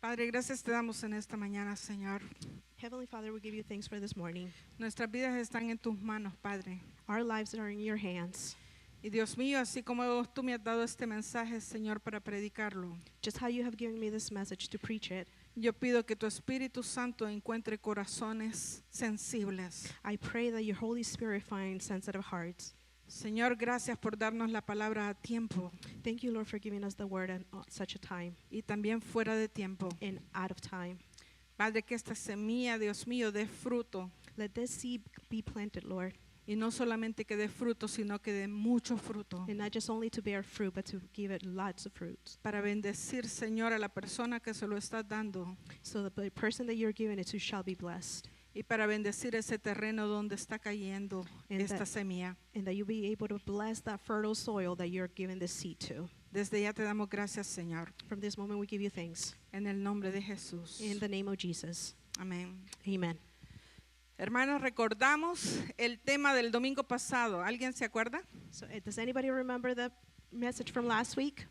Padre, gracias te damos en esta mañana, Señor. Heavenly Father, we give you thanks for this morning. Nuestras vidas están en tus manos, Padre. Our lives are in your hands. Y Dios mío, así como tú me has dado este mensaje, Señor, para predicarlo, Just how you have given me this message to preach it, yo pido que tu Espíritu Santo encuentre corazones sensibles. I pray that your Holy Spirit finds sensitive hearts. Señor, gracias por darnos la palabra a tiempo Thank you, Lord, for giving us the word at such a time y también fuera de tiempo. and out of time. Padre, que esta semilla, Dios mío, dé fruto. Let this seed be planted, Lord, Y no solamente que dé fruto, sino que dé mucho fruto. and not just only to bear fruit, but to give it lots of fruits. Para bendecir, Señor, a la persona que se lo estás dando. So that the person that you're giving it to shall be blessed, Y para bendecir ese terreno donde está cayendo And esta that- semilla. and that you'll be able to bless that fertile soil that you're giving this seed to. Desde ya te damos gracias, Señor. From this moment, we give you thanks. En el nombre de Jesús. In the name of Jesus. Amén. Amen. Hermanos, recordamos el tema del domingo pasado. ¿Alguien se acuerda? So, does anybody remember the message from last week?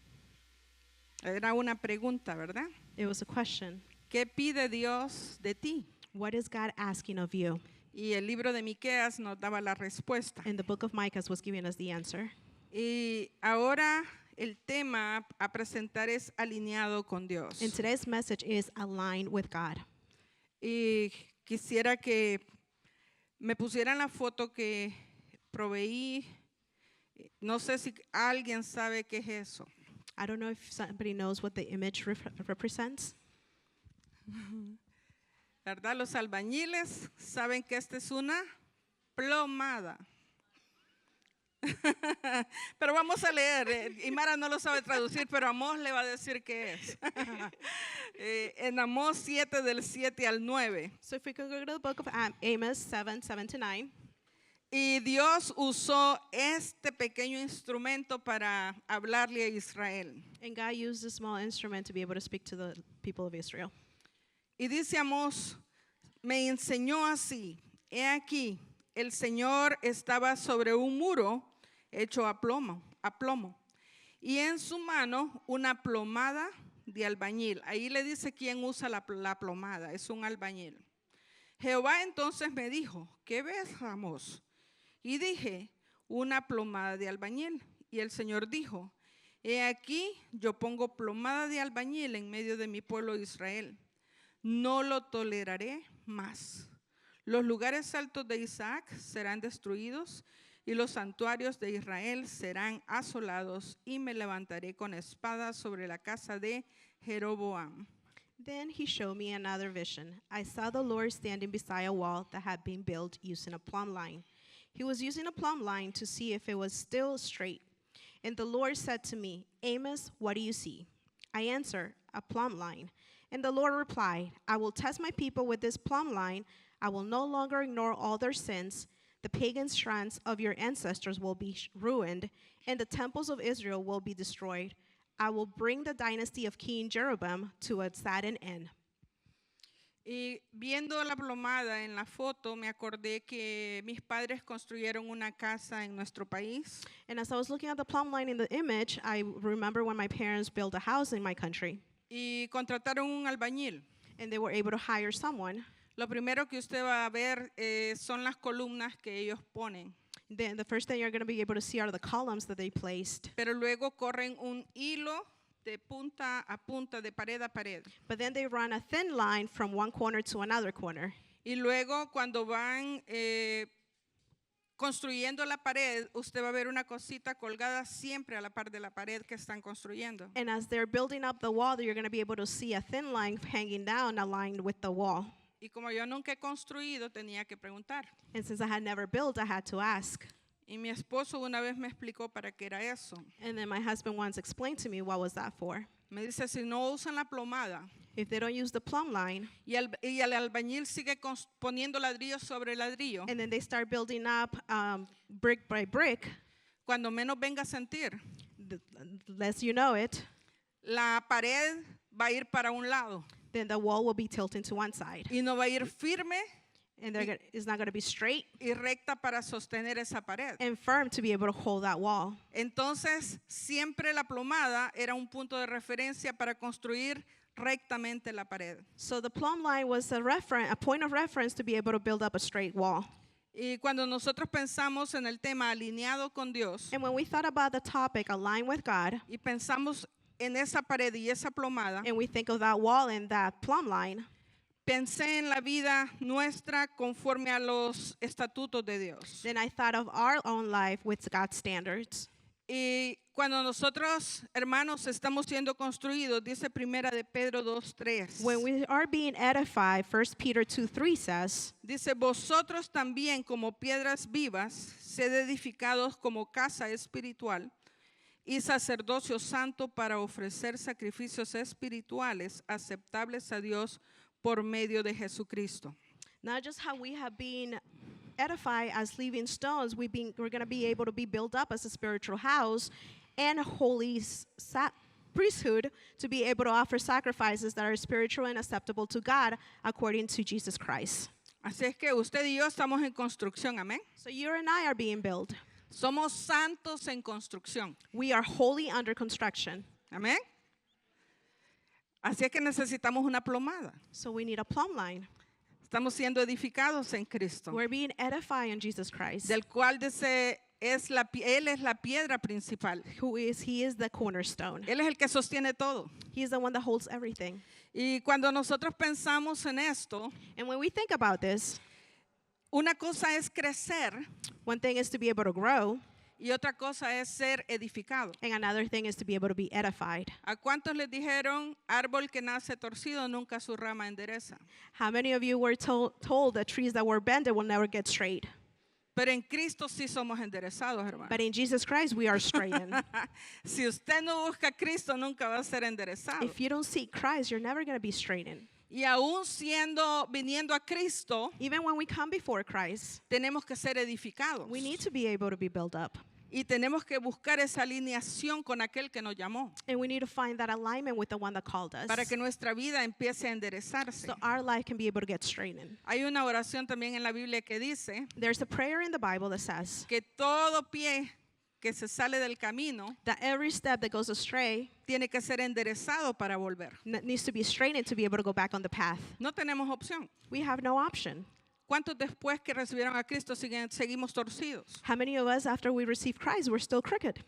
Era una pregunta, ¿verdad? It was a question. ¿Qué pide Dios de ti? What is God asking of you? Y el libro de Miqueas nos daba la respuesta. And the book of Micah was giving us the answer. Y ahora el tema a presentar es alineado con Dios. And today's message is aligned with God. Y quisiera que me pusieran la foto que proveí. No sé si alguien sabe qué es eso. I don't know if somebody knows what the image represents. ¿Verdad? Los albañiles saben que esta es una plomada. Pero vamos a leer. Imara no lo sabe traducir, pero Amós le va a decir qué es. En Amós 7 del 7 al 9. So if we could go to the book of Amos 7:7-9. Y Dios usó este pequeño instrumento para hablarle a Israel. And God used a small instrument to be able to speak to the people of Israel. Y dice Amós, me enseñó así, he aquí, el Señor estaba sobre un muro hecho a plomo, y en su mano una plomada de albañil. Ahí le dice quién usa la plomada, es un albañil. Jehová entonces me dijo, ¿qué ves, Amós? Y dije, una plomada de albañil. Y el Señor dijo, he aquí, yo pongo plomada de albañil en medio de mi pueblo Israel. No lo toleraré más. Los lugares altos de Isaac serán destruidos y los santuarios de Israel serán asolados y me levantaré con espada sobre la casa de Jeroboam. Then he showed me another vision. I saw the Lord standing beside a wall that had been built using a plumb line. He was using a plumb line to see if it was still straight. And the Lord said to me, Amos, what do you see? I answered, a plumb line. And the Lord replied, I will test my people with this plumb line. I will no longer ignore all their sins. The pagan shrines of your ancestors will be ruined, and the temples of Israel will be destroyed. I will bring the dynasty of King Jeroboam to a saddened end. Y viendo la plomada en la foto, me acordé que mis padres construyeron una casa en nuestro país. And as I was looking at the plumb line in the image, I remember when my parents built a house in my country, Y contrataron un albañil. and they were able to hire someone. Lo primero que usted va a ver son las columnas que ellos ponen. Then the first thing you're going to be able to see are the columns that they placed. Pero luego corren un hilo de punta a punta, de pared a pared. But then they run a thin line from one corner to another corner. Y luego cuando van construyendo la pared, usted va a ver una cosita colgada siempre a la par de la pared que están construyendo. And as they're building up the wall, you're going to be able to see a thin line hanging down aligned with the wall. Y como yo nunca he construido, tenía que preguntar. And since I had never built, I had to ask. Y mi esposo una vez me explicó para qué era eso. And then my husband once explained to me what was that for. Me dice, si no usan la plomada If they don't use the plumb line, y el albañil sigue poniendo ladrillo sobre ladrillo, and then they start building up brick by brick, cuando menos venga a sentir, the less you know it, la pared va a ir para un lado then the wall will be tilting to one side. y no va a ir firme And it's not going to be straight y recta para sostener esa pared. and firm to be able to hold that wall. Entonces, siempre la plomada era un punto de referencia para construir rectamente la pared. So the plumb line was a point of reference to be able to build up a straight wall. Y cuando nosotros pensamos en el tema alineado con Dios And when we thought about the topic, align with God, y pensamos en esa pared y esa plomada, and we think of that wall and that plumb line, pensé en la vida nuestra conforme a los estatutos de Dios. then I thought of our own life with God's standards. Y cuando nosotros, hermanos, estamos siendo construidos, dice Primera de Pedro 2:3. When we are being edified, 1 Peter 2:3 says, Dice, vosotros también como piedras vivas, sed edificados como casa espiritual y sacerdocio santo para ofrecer sacrificios espirituales aceptables a Dios por medio de Jesucristo. not just how we have been edified as living stones, we're going to be able to be built up as a spiritual house and a holy priesthood to be able to offer sacrifices that are spiritual and acceptable to God according to Jesus Christ. Así es que usted y yo estamos en construcción, amén. So you and I are being built. Somos santos en construcción, We are wholly under construction. amén. Así es que necesitamos una plomada. So we need a plumb line. Estamos siendo edificados en Cristo, We're being edified in Jesus Christ, del cual dice, Él es la piedra principal. He is the cornerstone. Él es el que sostiene todo. He is the one that holds everything. Y cuando nosotros pensamos en esto, And when we think about this, una cosa es crecer one thing is to be able to grow, y otra cosa es ser edificado. and another thing is to be able to be edified. ¿A cuántos les dijeron, árbol que nace torcido nunca su rama endereza? How many of you were told that trees that were bended will never get straight? Pero en Cristo sí somos enderezados, hermano. But in Jesus Christ, we are straightened. Si usted no busca a Cristo, nunca va a ser enderezado. If you don't seek Christ, you're never going to be straightened. Y aún viniendo a Cristo, Even when we come before Christ, tenemos que ser edificados. we need to be able to be built up. Y tenemos que buscar esa alineación con aquel que nos llamó, And we need to find that alignment with the one that called us, para que nuestra vida empiece a enderezarse. so our life can be able to get straightened. Hay una oración también en la Biblia que dice There's a prayer in the Bible that says que todo pie que se sale del camino that every step that goes astray tiene que ser enderezado para volver. needs to be straightened to be able to go back on the path. No tenemos opción. We have no option. ¿Cuántos después que recibieron a Cristo seguimos torcidos? How many of us, after we receive Christ, we're still crooked?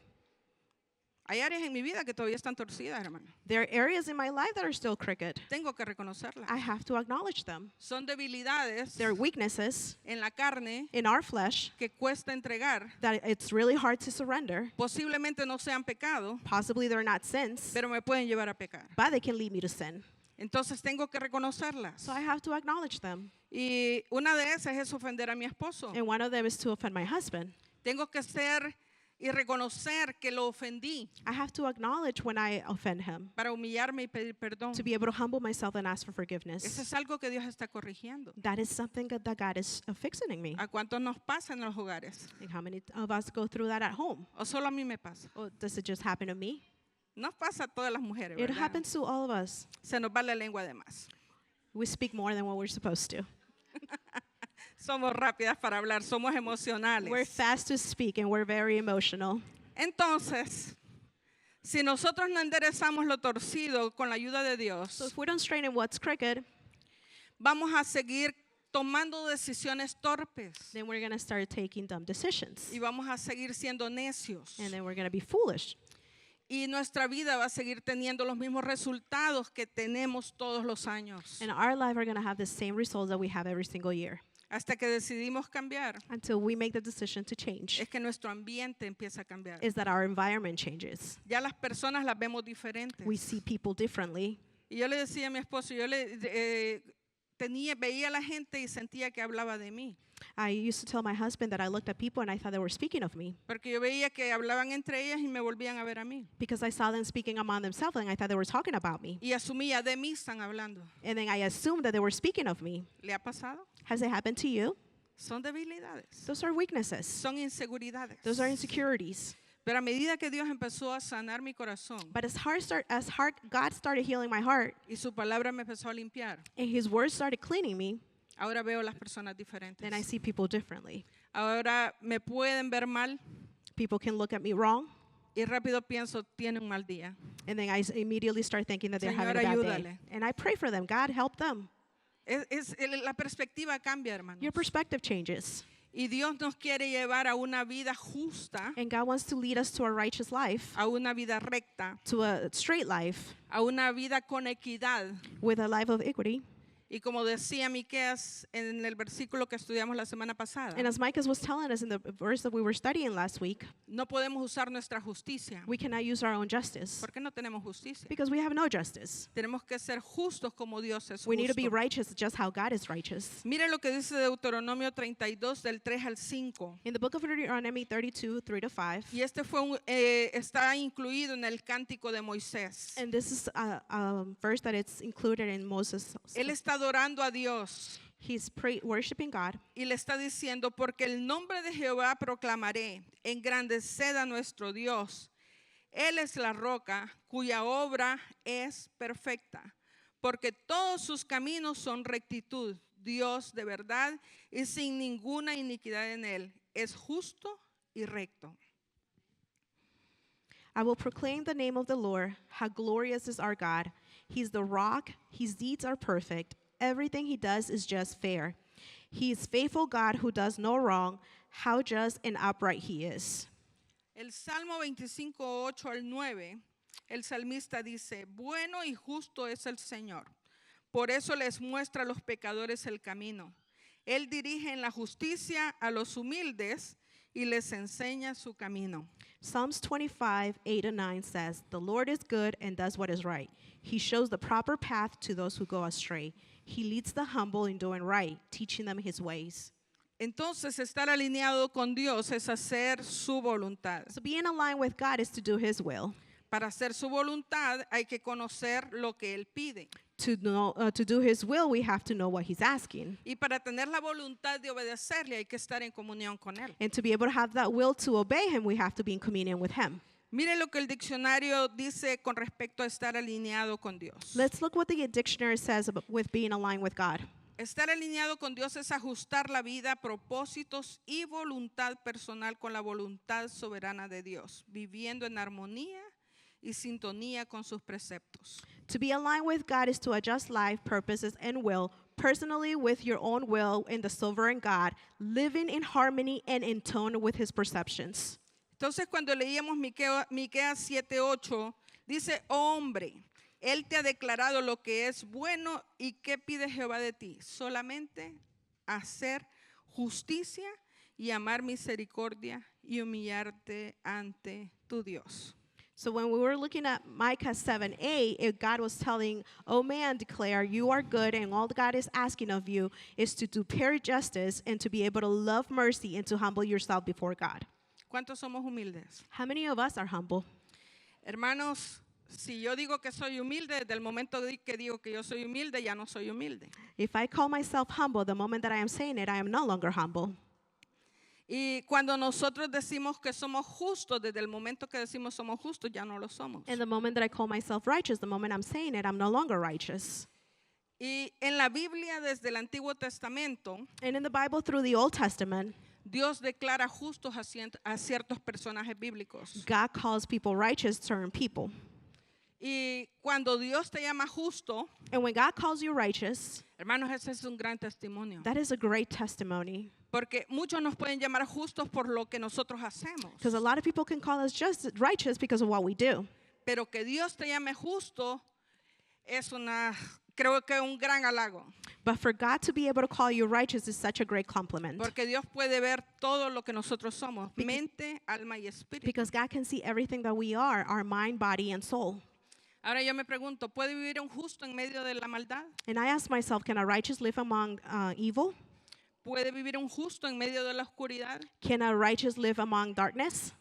Hay áreas en mi vida que todavía están torcidas, hermano. There are areas in my life that are still crooked. Tengo que reconocerlas. I have to acknowledge them. Son debilidades There are weaknesses en la carne in our flesh que cuesta entregar. that it's really hard to surrender. Posiblemente no sean pecado, Possibly they're not sins, pero me pueden llevar a pecar. but they can lead me to sin. Entonces tengo que reconocerlas. So I have to acknowledge them. Y una de esas es ofender a mi esposo. And one of them is to offend my husband. Tengo que ser y reconocer que lo ofendí I have to acknowledge when I offend him, para humillarme y pedir perdón. to be able to humble myself and ask for Eso forgiveness. es algo que Dios está corrigiendo. That is something that God is fixing in me. ¿A cuántos nos pasa en los hogares? And how many of us go through that at home? ¿O solo a mí me pasa? Or does it just happen to me? Nos pasa a todas las mujeres, It ¿verdad? happens to all of us. Se nos va la lengua de más. We speak more than what we're supposed to. Somos rápidas para hablar, somos emocionales. We're fast to speak and we're very emotional. Entonces, si nosotros no enderezamos lo torcido con la ayuda de Dios, So if we don't straighten what's crooked, vamos a seguir tomando decisiones torpes then we're going to start taking dumb decisions. y vamos a seguir siendo necios. And then we're going to be foolish. Y nuestra vida va a seguir teniendo los mismos resultados que tenemos todos los años. And our life are going to have the same results that we have every single year Hasta que decidimos cambiar, until we make the decision to change. es que nuestro ambiente empieza a cambiar. Is that our environment changes. Ya las personas las vemos diferentes. We see people differently. Y yo le decía a mi esposo, veía a la gente y sentía que hablaba de mí. I used to tell my husband that I looked at people and I thought they were speaking of me Porque yo veía que hablaban entre ellas y me volvían a ver a mí. because I saw them speaking among themselves and I thought they were talking about me. Y asumía, de mí están hablando. And then I assumed that they were speaking of me. ¿Le ha pasado? Has it happened to you? Son debilidades. Those are weaknesses. Son inseguridades. Those are insecurities. Pero a medida que Dios empezó a sanar mi corazón But as God started healing my heart y su palabra me empezó a limpiar, and His Word started cleaning me, ahora veo las personas diferentes. then I see people differently. Ahora me pueden ver mal, People can look at me wrong, y rápido pienso, tiene un mal día. And then I immediately start thinking that they're having a Señor, bad day. ayúdale. And I pray for them. God, help them. La perspectiva cambia, hermanos. Your perspective changes. Y Dios nos quiere llevar a una vida justa, And God wants to lead us to a righteous life, a una vida recta, to a straight life, a una vida con equidad. with a life of equity. Y como decía Miqueas en el versículo que estudiamos la semana pasada, And as Micah was telling us in the verse that we were studying last week, no podemos usar nuestra justicia, we cannot use our own justice porque no tenemos justicia. because we have no justice. Tenemos que ser justos como Dios es We need to be justo. righteous just how God is righteous. Mire lo que dice Deuteronomio 32 del 3 al 5. In the book of Deuteronomy 32, 3-5, Y este está incluido en el cántico de Moisés. and this is a verse that it's included in Moses. Él está adorando a Dios He's worshiping God, y le está diciendo, porque el nombre de Jehová proclamaré, engrandeced a nuestro Dios. Él es la roca cuya obra es perfecta, porque todos sus caminos son rectitud. Dios de verdad y sin ninguna iniquidad en él. Es justo y recto. I will proclaim the name of the Lord. How glorious is our God. He's the rock. His deeds are perfect. Everything he does is just fair. He is faithful God who does no wrong. How just and upright he is. El Salmo 25, 8 al 9, el salmista dice, bueno y justo es el Señor. Por eso les muestra a los pecadores el camino. Él dirige en la justicia a los humildes y les enseña su camino. Psalms 25, 8-9 says, the Lord is good and does what is right. He shows the proper path to those who go astray. He leads the humble in doing right, teaching them his ways. Entonces, estar alineado con Dios es hacer su voluntad. So being aligned with God is to do his will. Para hacer su voluntad hay que conocer lo que Él pide. To do his will, we have to know what he's asking. Y para tener la voluntad de obedecerle hay que estar en comunión con Él. And to be able to have that will to obey him, we have to be in communion with him. Mire lo que el diccionario dice con respecto a estar alineado con Dios. Let's look what the dictionary says about with being aligned with God. Estar alineado con Dios es ajustar la vida, propósitos y voluntad personal con la voluntad soberana de Dios, viviendo en armonía y sintonía con sus preceptos. To be aligned with God is to adjust life, purposes, and will personally with your own will in the sovereign God, living in harmony and in tone with his perceptions. Entonces, cuando leíamos Miqueas 7:8, dice, oh hombre, Él te ha declarado lo que es bueno y qué pide Jehová de ti. Solamente hacer justicia y amar misericordia y humillarte ante tu Dios. So when we were looking at Micah 7:8, God was telling, oh man, declare you are good, and all God is asking of you is to do pure justice and to be able to love mercy and to humble yourself before God. ¿Cuántos somos humildes? How many of us are humble? Hermanos, si yo digo que soy humilde, desde el momento que digo que yo soy humilde, ya no soy humilde. If I call myself humble, the moment that I am saying it, I am no longer humble. Y cuando nosotros decimos que somos justos, desde el momento que decimos somos justos, ya no lo somos. And the moment that I call myself righteous, the moment I'm saying it, I'm no longer righteous. Y en la Biblia, desde el Antiguo Testamento, And in the Bible, through the Old Testament, Dios declara justos a ciertos personajes bíblicos. God calls people righteous, certain people. Y cuando Dios te llama justo, And when God calls you righteous, hermanos, ese es un gran testimonio. that is a great testimony. Porque muchos nos pueden llamar justos por lo que nosotros hacemos. Because a lot of people can call us just righteous because of what we do. Pero que Dios te llame justo es creo que un gran halago. But for God to be able to call you righteous is such a great compliment. Porque Dios puede ver todo lo que nosotros somos, mente, alma y espíritu. Because God can see everything that we are, our mind, body, and soul. Ahora yo me pregunto, ¿puede vivir un justo en medio de la maldad? And I ask myself, can a righteous live among evil? ¿Puede vivir un justo en medio de la oscuridad? Can a righteous live among darkness?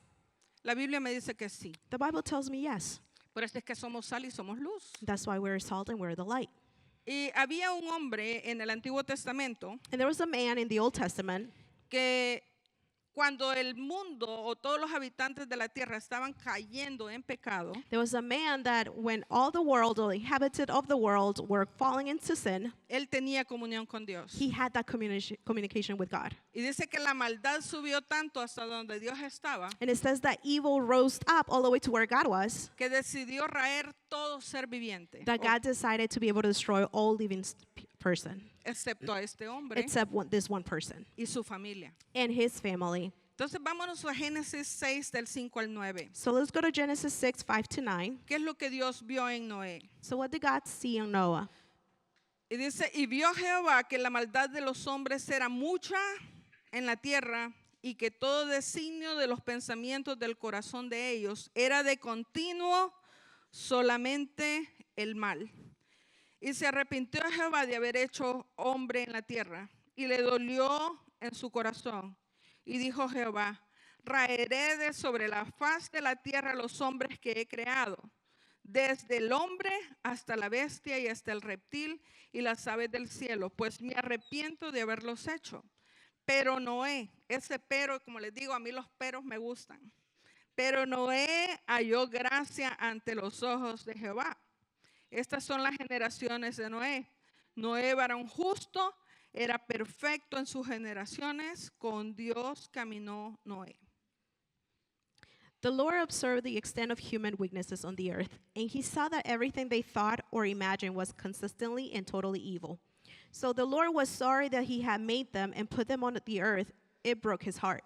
La Biblia me dice que sí. The Bible tells me yes. Por eso es que somos sal y somos luz. That's why we're salt and we're the light. Y había un hombre en el Antiguo Testamento And there was a man in the Old Testament que cuando el mundo o todos los habitantes de la tierra estaban cayendo en pecado, There was a man that when all the world, or the inhabited of the world, were falling into sin, él tenía comunión con Dios. he had that communication with God. Y dice que la maldad subió tanto hasta donde Dios estaba, And it says that evil rose up all the way to where God was, que decidió raer todo ser viviente, that God decided to be able to destroy all living person, excepto a este hombre except this one person y su familia. and his family. Entonces vámonos a Génesis 6 del 5 al 9. So let's go to Genesis 6, 5-9. ¿Qué es lo que Dios vio en Noé? So what did God see in Noah? Y dice, y vio Jehová que la maldad de los hombres era mucha en la tierra y que todo designio de los pensamientos del corazón de ellos era de continuo solamente el mal. Y se arrepintió Jehová de haber hecho hombre en la tierra y le dolió en su corazón. Y dijo Jehová, raeré de sobre la faz de la tierra los hombres que he creado, desde el hombre hasta la bestia y hasta el reptil y las aves del cielo, pues me arrepiento de haberlos hecho. Pero Noé, ese pero, como les digo, a mí los peros me gustan. Pero Noé halló gracia ante los ojos de Jehová. Estas son las generaciones de Noé. Noé, varón justo, era perfecto en sus generaciones. Con Dios caminó Noé. The Lord observed the extent of human weaknesses on the earth, and he saw that everything they thought or imagined was consistently and totally evil. So the Lord was sorry that he had made them and put them on the earth. It broke his heart.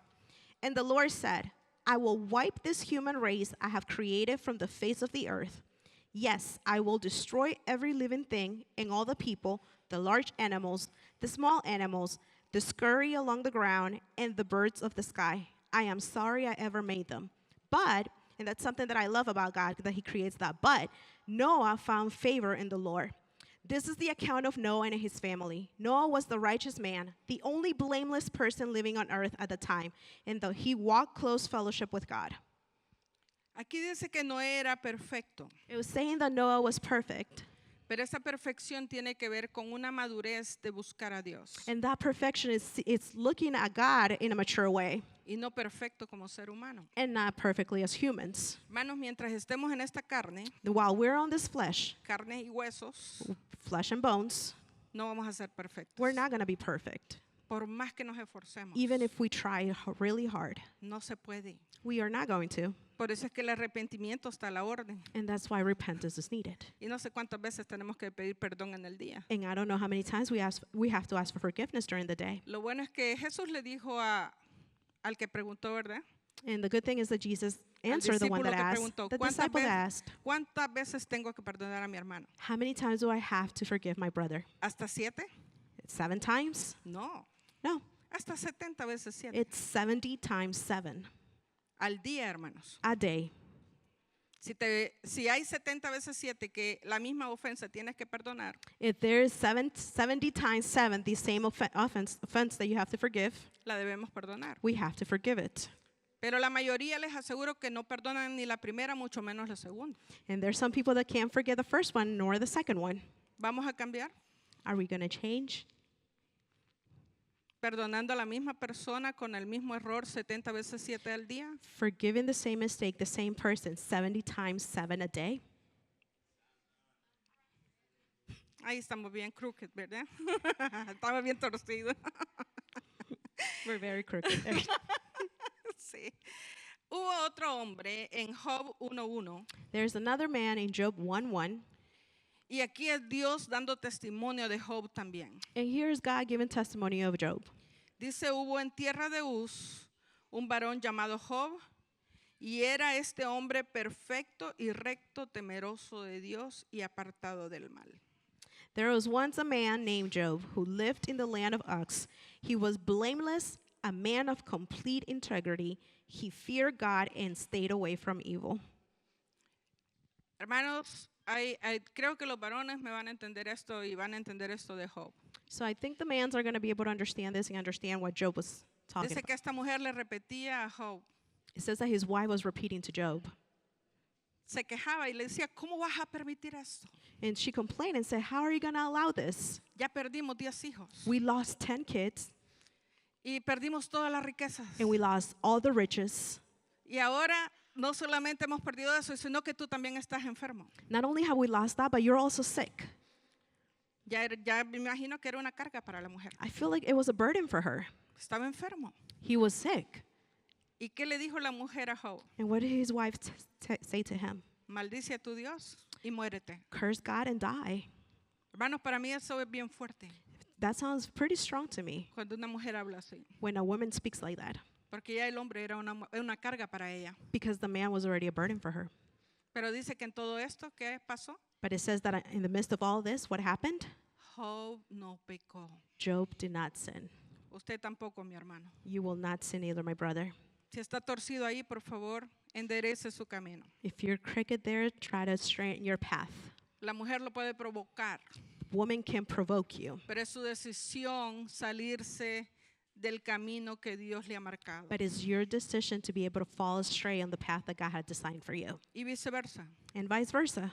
And the Lord said, I will wipe this human race I have created from the face of the earth. Yes, I will destroy every living thing and all the people, the large animals, the small animals, the scurry along the ground, and the birds of the sky. I am sorry I ever made them. But, and that's something that I love about God, that he creates that, but Noah found favor in the Lord. This is the account of Noah and his family. Noah was the righteous man, the only blameless person living on earth at the time, and though he walked close fellowship with God. Aquí dice que Noé era perfecto, It was saying that Noah was perfect, pero esa perfección tiene que ver con una madurez de buscar a Dios and that perfection is it's looking at God in a mature way, y no perfecto como ser humano. and not perfectly as humans. Hermanos, mientras estemos en esta carne, While we're on this flesh carne y huesos, and bones, no vamos a ser perfectos. we're not going to be perfect. Por más que nos esforcemos, Even if we try really hard, no se puede. we are not going to. Por eso es que el arrepentimiento está a la orden. And that's why repentance is needed. Y no sé cuántas veces tenemos que pedir perdón en el día. And I don't know how many times we have to ask for forgiveness during the day. Lo bueno es que Jesús le dijo al que preguntó, ¿verdad? And the good thing is that Jesus Al answered the one that discípulo que asked. preguntó, The disciple that asked, ¿cuántas veces tengo que perdonar a mi hermano? how many times do I have to forgive my brother? ¿Hasta 7? 7 times? No, No, hasta 70 veces 7. it's 70 times 7 Al día, hermanos. a day. Si hay 70 veces 7 que la misma ofensa tienes que perdonar, If there is 70 times 7, the same offense that you have to forgive, la debemos perdonar. we have to forgive it. Pero la mayoría les aseguro que no perdonan ni la primera, mucho menos la segunda. And there's some people that can't forgive the first one nor the second one. ¿Vamos a cambiar? Are we going to change? Perdonando a la misma persona con el mismo error 70 veces 7 al día. Forgiving the same mistake, the same person, 70 times 7 a day? Ahí estamos bien crooked, ¿verdad? Estamos bien torcidos. We're very crooked. Sí. Hubo otro hombre en Job 1:1 There's another man in Job 1:1, y aquí es Dios dando testimonio de Job también. and here's God giving testimony of Job. Dice, hubo en tierra de Uz un varón llamado Job y era este hombre perfecto y recto, temeroso de Dios y apartado del mal. There was once a man named Job who lived in the land of Uz. He was blameless, a man of complete integrity. He feared God and stayed away from evil. Hermanos, creo que los varones me van a entender esto y van a entender esto de Job. So I think the mans are going to be able to understand this and understand what Job was talking Dice about. que esta mujer le repetía a Job, It says that his wife was repeating to Job. se quejaba y le decía, ¿cómo vas a permitir esto? And she complained and said, how are you going to allow this? Ya perdimos 10 hijos. We lost 10 kids. y perdimos todas las riquezas. and we lost all the riches. Y ahora no solamente hemos perdido eso, sino que tú también estás enfermo. Not only have we lost that, but you're also sick. Ya me imagino que era una carga para la mujer. I feel like it was a burden for her. Estaba enfermo. He was sick. ¿Y qué le dijo la mujer a Job? And what did his wife say to him? Maldice a tu Dios y muérete. Curse God and die. Hermanos, para mí eso es bien fuerte That sounds pretty strong to me cuando una mujer habla así. when a woman speaks like that, Porque ya el hombre era una carga para ella. because the man was already a burden for her. Pero dice que en todo esto, ¿qué pasó? But it says that in the midst of all this, what happened? Job no pecó. Job did not sin. Usted tampoco, mi hermano. You will not sin either, my brother. Si está torcido ahí, por favor, enderece su camino. If you're crooked there, try to straighten your path. La mujer lo puede provocar, Woman can provoke you, pero es su decisión salirse del camino que Dios le ha marcado. but it's your decision to be able to fall astray on the path that God had designed for you, Y viceversa. and vice versa.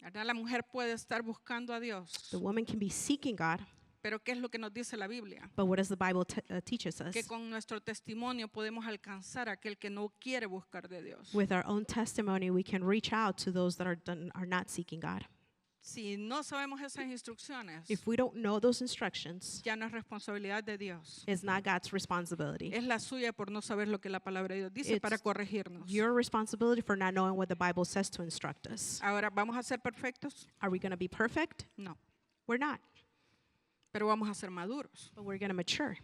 ¿Verdad? La mujer puede estar buscando a Dios, The woman can be seeking God, pero ¿qué es lo que nos dice la Biblia? but what does the Bible teaches us? Que con nuestro testimonio podemos alcanzar a aquel que no quiere buscar de Dios. With our own testimony, we can reach out to those that are not seeking God. Si no sabemos esas instrucciones, If we don't know those instructions, ya no es responsabilidad de Dios. it's not God's responsibility. Es la suya por no saber lo que la palabra de Dios dice It's para corregirnos. Your responsibility for not knowing what the Bible says to instruct us. Ahora, ¿vamos a ser perfectos? Are we going to be perfect? No, We're not, pero vamos a ser maduros. but we're going to mature.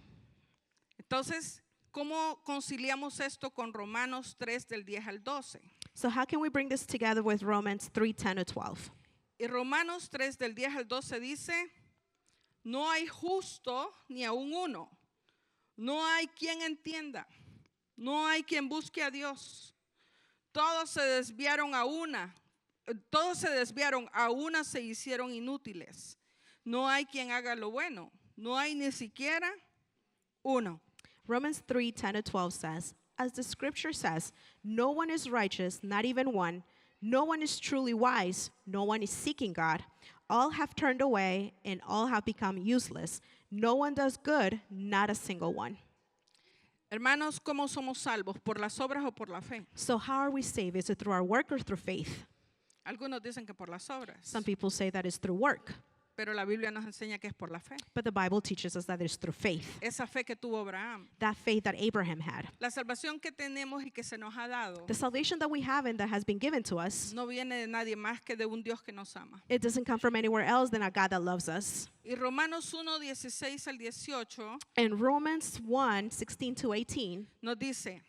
Entonces, ¿cómo conciliamos esto con Romanos 3 del 10 al 12? So how can we bring this together with Romans 3:10 to 12? Y Romanos 3 del 10 al 12 dice, no hay justo ni aun uno, no hay quien entienda, no hay quien busque a Dios. Todos se desviaron a una se hicieron inútiles. No hay quien haga lo bueno, no hay ni siquiera uno. Romans 3:10 to 12 says, as the scripture says, no one is righteous, not even one. No one is truly wise. No one is seeking God. All have turned away and all have become useless. No one does good, not a single one. Hermanos, ¿cómo somos salvos? ¿Por las obras o por la fe? So how are we saved? Is it through our work or through faith? Algunos dicen que por las obras, Some people say that it's through work, pero la Biblia nos enseña que es por la fe. but the Bible teaches us that it's through faith. Esa fe que tuvo Abraham. That faith that Abraham had. La salvación que tenemos y que se nos ha dado The salvation that we have and that has been given to us, no viene de nadie más que de un Dios que nos ama. it doesn't come from anywhere else than a God that loves us. Y Romanos 1, 16 al 18 And Romans 1:16 to 18, nos dice,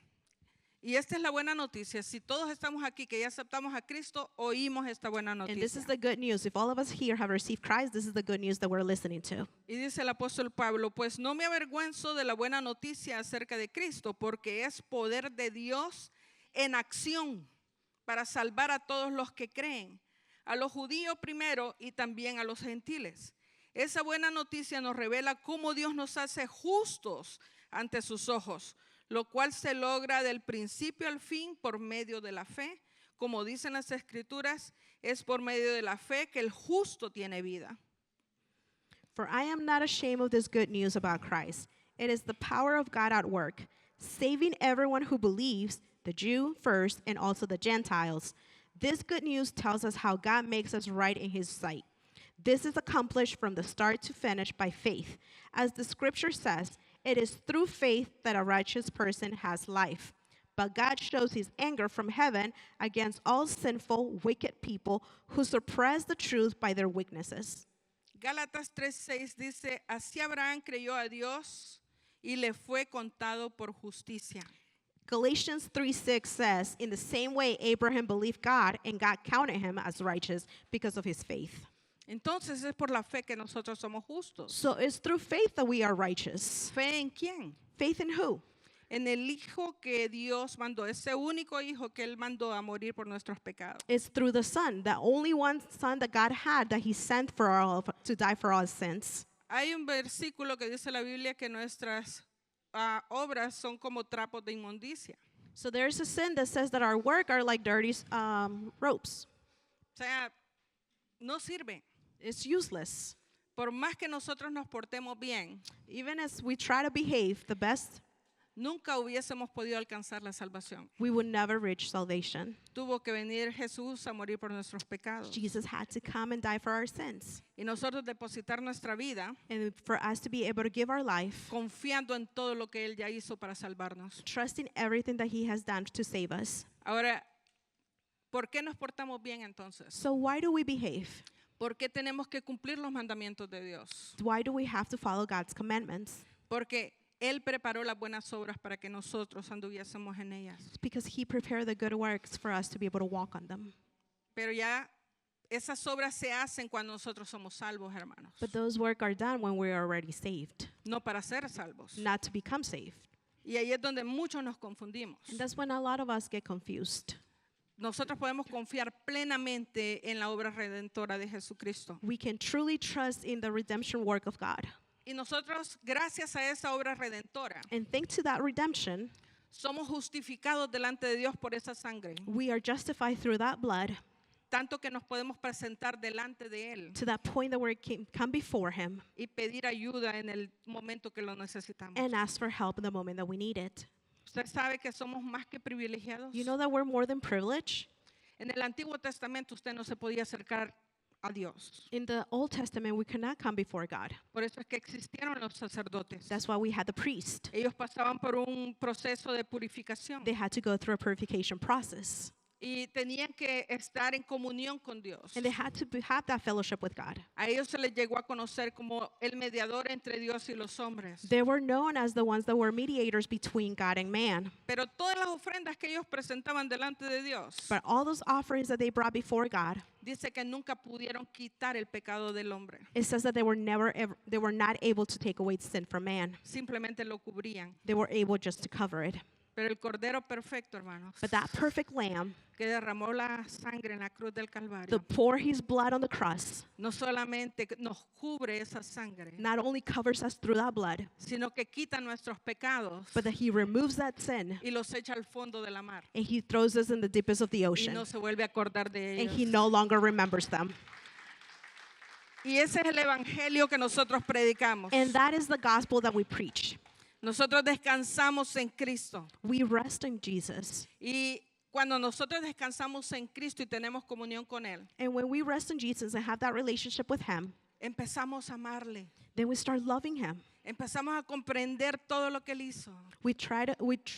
y esta es la buena noticia, si todos estamos aquí que ya aceptamos a Cristo, oímos esta buena and this is noticia. the good news. If all of us here have received Christ, this is the good news that we're listening to. Y dice el apóstol Pablo, pues no me avergüenzo de la buena noticia acerca de Cristo, porque es poder de Dios en acción para salvar a todos los que creen, a los judíos primero y también a los gentiles. Esa buena noticia nos revela cómo Dios nos hace justos ante sus ojos, lo cual se logra del principio al fin por medio de la fe. Como dicen las Escrituras, es por medio de la fe que el justo tiene vida. For I am not ashamed of this good news about Christ. It is the power of God at work, saving everyone who believes, the Jew first and also the Gentiles. This good news tells us how God makes us right in his sight. This is accomplished from the start to finish by faith. As the scripture says, it is through faith that a righteous person has life. But God shows his anger from heaven against all sinful, wicked people who suppress the truth by their weaknesses. Gálatas 3:6 dice, así Abraham creyó a Dios y le fue contado por justicia. Galatians 3:6 says, in the same way Abraham believed God and God counted him as righteous because of his faith. Entonces es por la fe que nosotros somos justos. So it's through faith that we are righteous. ¿Fe en quién? Faith in who? En el Hijo que Dios mandó, ese único Hijo que Él mandó a morir por nuestros pecados. It's through the Son, the only one Son that God had that he sent for to die for our sins. Hay un versículo que dice la Biblia que nuestras obras son como trapos de inmundicia. So there's a sin that says that our work are like dirty ropes. O sea, no sirve. It's useless. por más que nosotros nos portemos bien, Even as we try to behave the best, nunca hubiésemos podido alcanzar la salvación. we would never reach salvation. Tuvo que venir Jesús a morir por nuestros pecados. Jesus had to come and die for our sins. Y nosotros depositar nuestra vida And for us to be able to give our life, confiando en todo lo que Él ya hizo para salvarnos. trusting everything that He has done to save us. Ahora, ¿por qué nos portamos bien entonces? So why do we behave? ¿Por qué tenemos que cumplir los mandamientos de Dios? Why do we have to follow God's commandments? Porque Él preparó las buenas obras para que nosotros anduviésemos en ellas. It's because He prepared the good works for us to be able to walk on them. Pero ya esas obras se hacen cuando nosotros somos salvos, hermanos. But those work are done when we are already saved, No para ser salvos. not to become saved. Y ahí es donde muchos nos confundimos. And that's when a lot of us get confused. Nosotros podemos confiar plenamente en la obra redentora de Jesucristo. We can truly trust in the redemption work of God. Y nosotros, gracias a esa obra redentora, And thanks to that redemption, somos justificados delante de Dios por esa sangre. we are justified through that blood Tanto que nos podemos presentar delante de Él to that point that we can come before Him y pedir ayuda en el momento que lo necesitamos. and ask for help in the moment that we need it. Usted sabe que somos más que privilegiados. You know that we're more than privileged. En el Antiguo Testamento usted no se podía acercar a Dios. In the Old Testament, we could not come before God. Por eso es que existieron los sacerdotes. That's why we had the priest. Ellos pasaban por un proceso de purificación They had to go through a purification process. y tenían que estar en comunión con Dios. And they had to have that fellowship with God. A ellos se les llegó a conocer como el mediador entre Dios y los hombres. They were known as the ones that were mediators between God and man. Pero todas las ofrendas que ellos presentaban delante de Dios, But all those offerings that they brought before God, dice que nunca pudieron quitar el pecado del hombre. it says that they were not able to take away sin from man. Simplemente lo cubrían. They were able just to cover it. Pero el Cordero perfecto, hermanos, But that perfect lamb que derramó la sangre en la cruz del that Calvario, poured his blood on the cross no solamente nos cubre esa sangre, not only covers us through that blood, sino que quita nuestros pecados but that he removes that sin y los echa al fondo de la mar. and he throws us in the deepest of the Y ocean no se vuelve a acordar de and he ellos. no longer remembers them. Y ese es el evangelio que nosotros predicamos. And that is the gospel that we preach. Nosotros descansamos en Cristo. We rest in Jesus. Y cuando nosotros descansamos en Cristo y tenemos comunión con Él, And when we rest in Jesus and have that relationship with him, empezamos a amarle. then we start loving him. Empezamos a comprender todo lo que Él hizo. We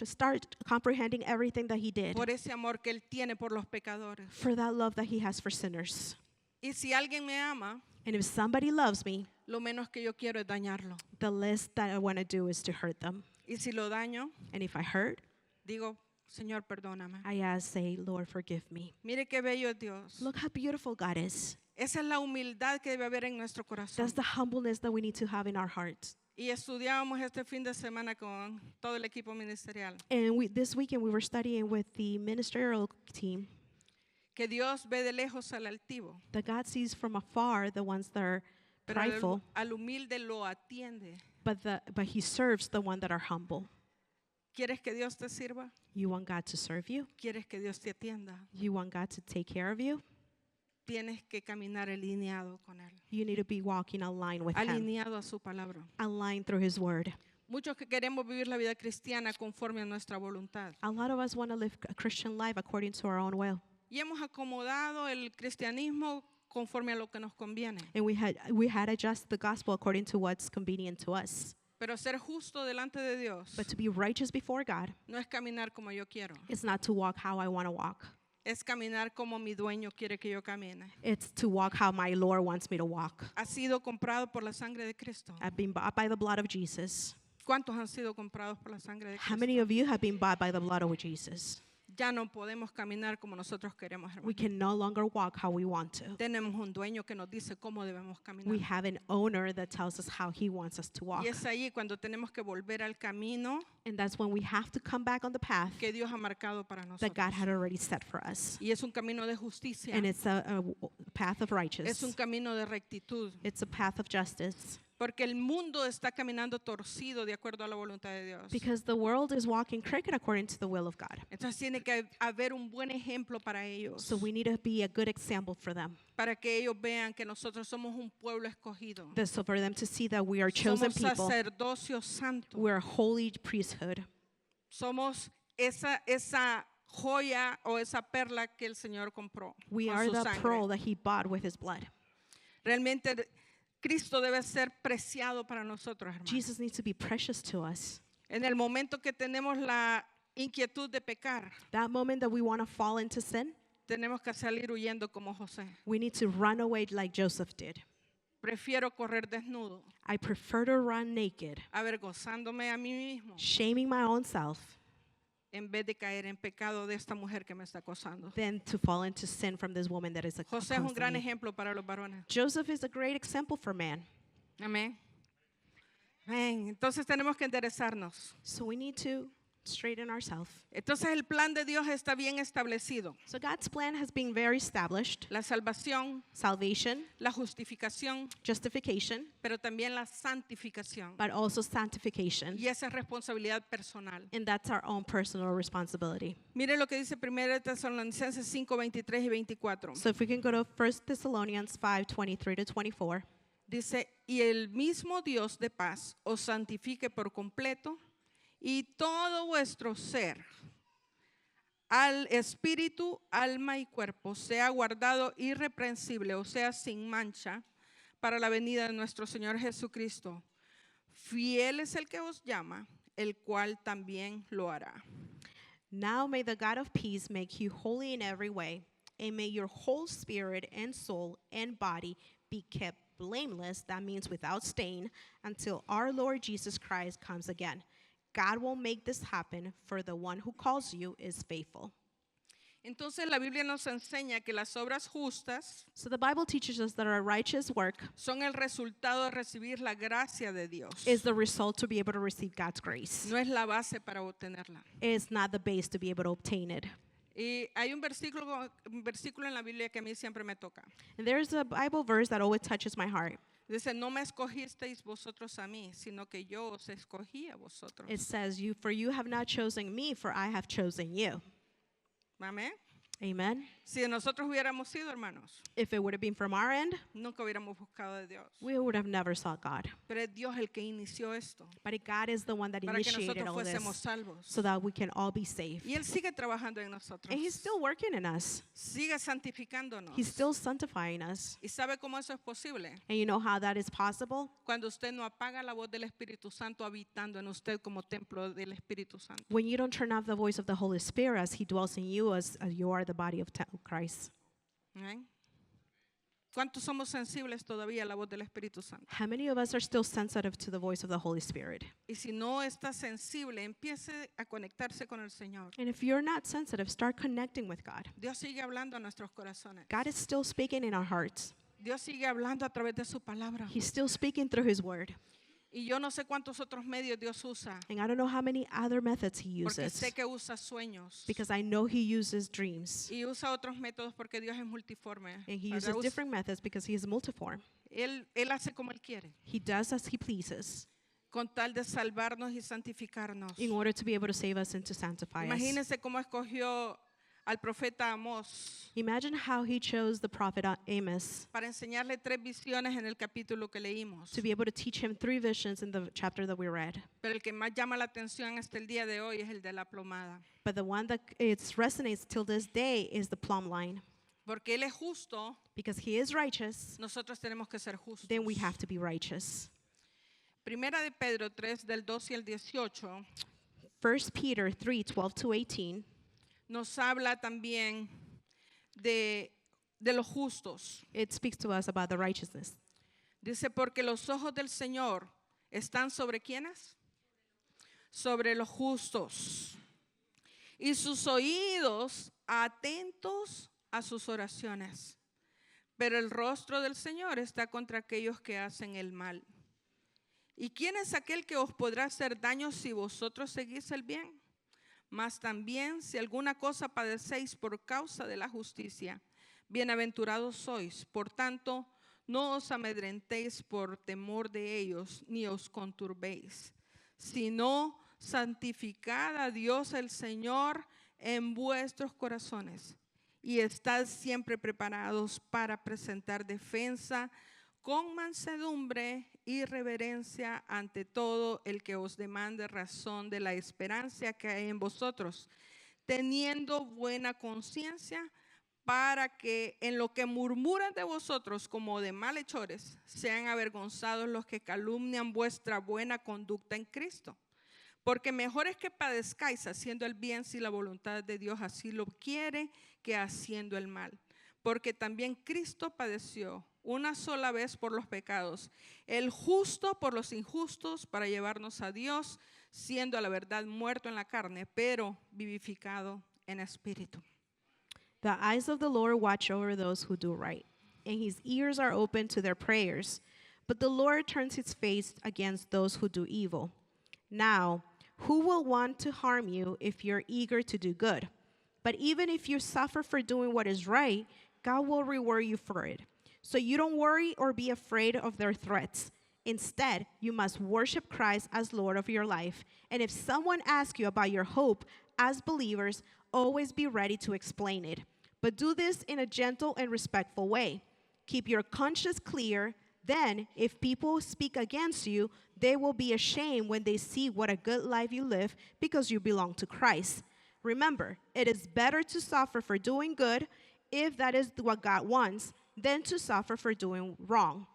start comprehending everything that he did Por ese amor que Él tiene por los pecadores. for that love that he has for sinners. Y si alguien me ama, And if somebody loves me, lo menos que yo quiero es dañarlo. the least that I want to do is to hurt them. Y si lo daño, And if I hurt, digo, Señor, perdóname. I say, Lord, forgive me. Mire qué bello es Dios. Look how beautiful God is. Esa es la humildad que debe haber en nuestro corazón. That's the humbleness that we need to have in our hearts. Y estudiábamos este fin de semana con todo el equipo ministerial, And this weekend we were studying with the ministerial team que Dios ve de lejos al altivo, that God sees from afar the ones that are pero prideful, al humilde lo atiende. but he serves the one that are humble. ¿Quieres que Dios te sirva? You want God to serve you? ¿Quieres que Dios te atienda? You want God to take care of you? Tienes que caminar alineado con Él, You need to be walking aligned with him, alineado a su palabra. aligned through his word. Muchos que queremos vivir la vida cristiana conforme a nuestra voluntad. A lot of us want to live a Christian life according to our own will. Y hemos acomodado el cristianismo conforme a lo que nos conviene. And we had adjusted the gospel according to what's convenient to us. Pero ser justo delante de Dios But to be righteous before God no es caminar como yo quiero. is not to walk how I want to walk. Es caminar como mi dueño quiere que yo camine. It's to walk how my Lord wants me to walk. Ha sido comprado por la sangre de Cristo. I've been bought by the blood of Jesus. ¿Cuántos han sido comprados por la sangre de How Cristo? many of you have been bought by the blood of Jesus? Ya no podemos caminar como nosotros queremos, We hermano. can no longer walk how we want to. Tenemos un dueño que nos dice cómo debemos We caminar. have an owner that tells us how he wants us to walk. Y es ahí cuando tenemos que volver al camino And that's when we have to come back on the path que Dios ha marcado para that nosotros. God had already set for us. Y es un camino de justicia. And it's a path of Es un righteousness. camino de rectitud. It's a path of justice. Porque el mundo está caminando torcido de acuerdo a la voluntad de Dios. Because the world is walking crooked according to the will of God. Entonces tiene que haber un buen ejemplo para ellos. So we need to be a good example for them. Para que ellos vean que nosotros somos un pueblo escogido. So for them to see that we are chosen Somos people. sacerdocio santo. We're a holy priesthood. Somos esa joya o esa perla que el Señor compró We con are su the sangre. pearl that he bought with his blood. Realmente Cristo debe ser preciado para nosotros, hermanos. Jesus needs to be precious to us. En el momento que tenemos la inquietud de pecar, That moment that we want to fall into sin, tenemos que salir huyendo como José. we need to run away like Joseph did. Prefiero correr desnudo, I prefer to run naked, avergonzándome a mí mismo, shaming my own self, en vez de caer en pecado de esta mujer que me está acosando. than to fall into sin from this woman that is José es un gran constantly. ejemplo para los varones. Joseph is a great example for man. Amén. Amén. Entonces tenemos que enderezarnos. So we need to straighten ourselves. Entonces el plan de Dios está bien establecido. So God's plan has been very established. La salvación, Salvation, la justificación, justification, pero también la santificación. but also sanctification. Y esa es responsabilidad personal. And that's our own personal responsibility. Mire lo que dice 1 Tesalonicenses 5, 23 y 24. So if we can go to 1 Thessalonians 5:23 to 24. Dice, y el mismo Dios de paz os santifique por completo y todo vuestro ser, al espíritu, alma y cuerpo, sea guardado irreprensible, o sea, sin mancha, para la venida de nuestro Señor Jesucristo. Fiel es el que os llama, el cual también lo hará. Now may the God of peace make you holy in every way, and may your whole spirit and soul and body be kept blameless, that means without stain, until our Lord Jesus Christ comes again. God will make this happen, for the one who calls you is faithful. Entonces la Biblia nos enseña que las obras justas So the Bible teaches us that our righteous work son el resultado de recibir la gracia de Dios. is the result to be able to receive God's grace. No es la base para obtenerla. It's not the base to be able to obtain it. Y hay un versículo en la Biblia que a mí siempre me toca. And there's a Bible verse that always touches my heart. Dice, no me escogisteis vosotros a mí, sino que yo os escogí a vosotros. It says, for you have not chosen me, for I have chosen you. Amén. Amen. Si nosotros hubiéramos sido hermanos, If it would have been from our end, nunca hubiéramos buscado de Dios. we would have never sought God. Pero es Dios el que inició esto, But God is the one that para que initiated nosotros all fuésemos this salvos. so that we can all be saved. Y Él sigue trabajando en nosotros. And He's still working in us. Sigue santificándonos. He's still sanctifying us. ¿Y sabe cómo eso es posible? And you know how that is possible? Cuando usted no apaga la voz del Espíritu Santo habitando en usted como templo del Espíritu Santo. When you don't turn off the voice of the Holy Spirit as He dwells in you, as you are the body of Christ. Amén. ¿Cuántos somos sensibles todavía a la voz del Espíritu Santo? How many of us are still sensitive to the voice of the Holy Spirit? Y si no está sensible, empiece a conectarse con el Señor. And if you're not sensitive, start connecting with God. Dios sigue hablando a nuestros corazones. God is still speaking in our hearts. Dios sigue hablando a través de su palabra. He's still speaking through His word. Y yo no sé cuántos otros medios Dios usa, And I don't know how many other methods He porque uses, sé que usa sueños. because I know He uses dreams. Y usa otros métodos porque Dios es multiforme. And He ¿Verdad? uses different methods because He is multiform. Él hace como Él quiere, He does as He pleases con tal de salvarnos y santificarnos. in order to be able to save us and to sanctify us. Imagínense cómo escogió al profeta Amós Imagine how He chose the prophet Amos para enseñarle 3 visiones en el capítulo que leímos. to be able to teach him 3 visions in the chapter that we read. Pero el que más llama la atención hasta el día de hoy es el de la plomada. But the one that it resonates till this day is the plumb line. Porque Él es justo, Because He is righteous, nosotros tenemos que ser justos. then we have to be righteous. Primera de Pedro 3, del 12 al 18, 1 Peter 3:12 to 18 nos habla también de los justos. it speaks to us about the righteousness. Dice, porque los ojos del Señor están sobre ¿quiénes? Sobre los justos. Y sus oídos atentos a sus oraciones. Pero el rostro del Señor está contra aquellos que hacen el mal. ¿Y quién es aquel que os podrá hacer daño si vosotros seguís el bien? Mas también si alguna cosa padecéis por causa de la justicia, bienaventurados sois. Por tanto, no os amedrentéis por temor de ellos, ni os conturbéis, sino santificad a Dios el Señor en vuestros corazones y estad siempre preparados para presentar defensa con mansedumbre y reverencia ante todo el que os demande razón de la esperanza que hay en vosotros, teniendo buena conciencia, para que en lo que murmuran de vosotros como de malhechores, sean avergonzados los que calumnian vuestra buena conducta en Cristo. Porque mejor es que padezcáis haciendo el bien si la voluntad de Dios así lo quiere, que haciendo el mal. Porque también Cristo padeció una sola vez por los pecados, el justo por los injustos, para llevarnos a Dios, siendo a la verdad muerto en la carne, pero vivificado en espíritu. The eyes of the Lord watch over those who do right, and his ears are open to their prayers. But the Lord turns his face against those who do evil. Now, who will want to harm you if you're eager to do good? But even if you suffer for doing what is right, God will reward you for it. So you don't worry or be afraid of their threats. Instead, you must worship Christ as Lord of your life. And if someone asks you about your hope as believers, always be ready to explain it. But do this in a gentle and respectful way. Keep your conscience clear. Then, if people speak against you, they will be ashamed when they see what a good life you live because you belong to Christ. Remember, it is better to suffer for doing good, if that is what God wants, than to suffer for doing wrong.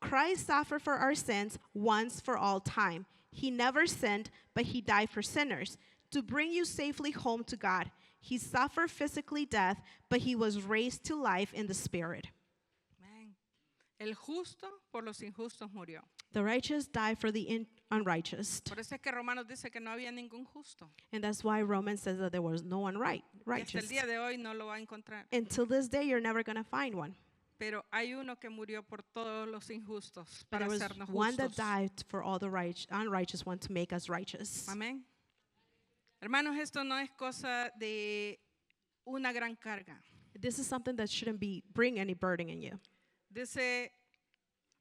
Christ suffered for our sins once for all time. He never sinned, but he died for sinners, to bring you safely home to God. He suffered physically death, but he was raised to life in the spirit. Amén. El justo por los injustos murió. The righteous died for the unrighteous. Por eso es que Romanos dice que no había ningún justo. And that's why Romans says that there was no one Y hasta el righteous. día de hoy no lo va a encontrar. Until this day, you're never going to find one. Pero hay uno que murió por todos los injustos But para there was hacernos one that justos. died for all the unrighteous one to make us righteous. Amén. Hermanos, esto no es cosa de una gran carga. This is something that shouldn't bring any burden in you. Dice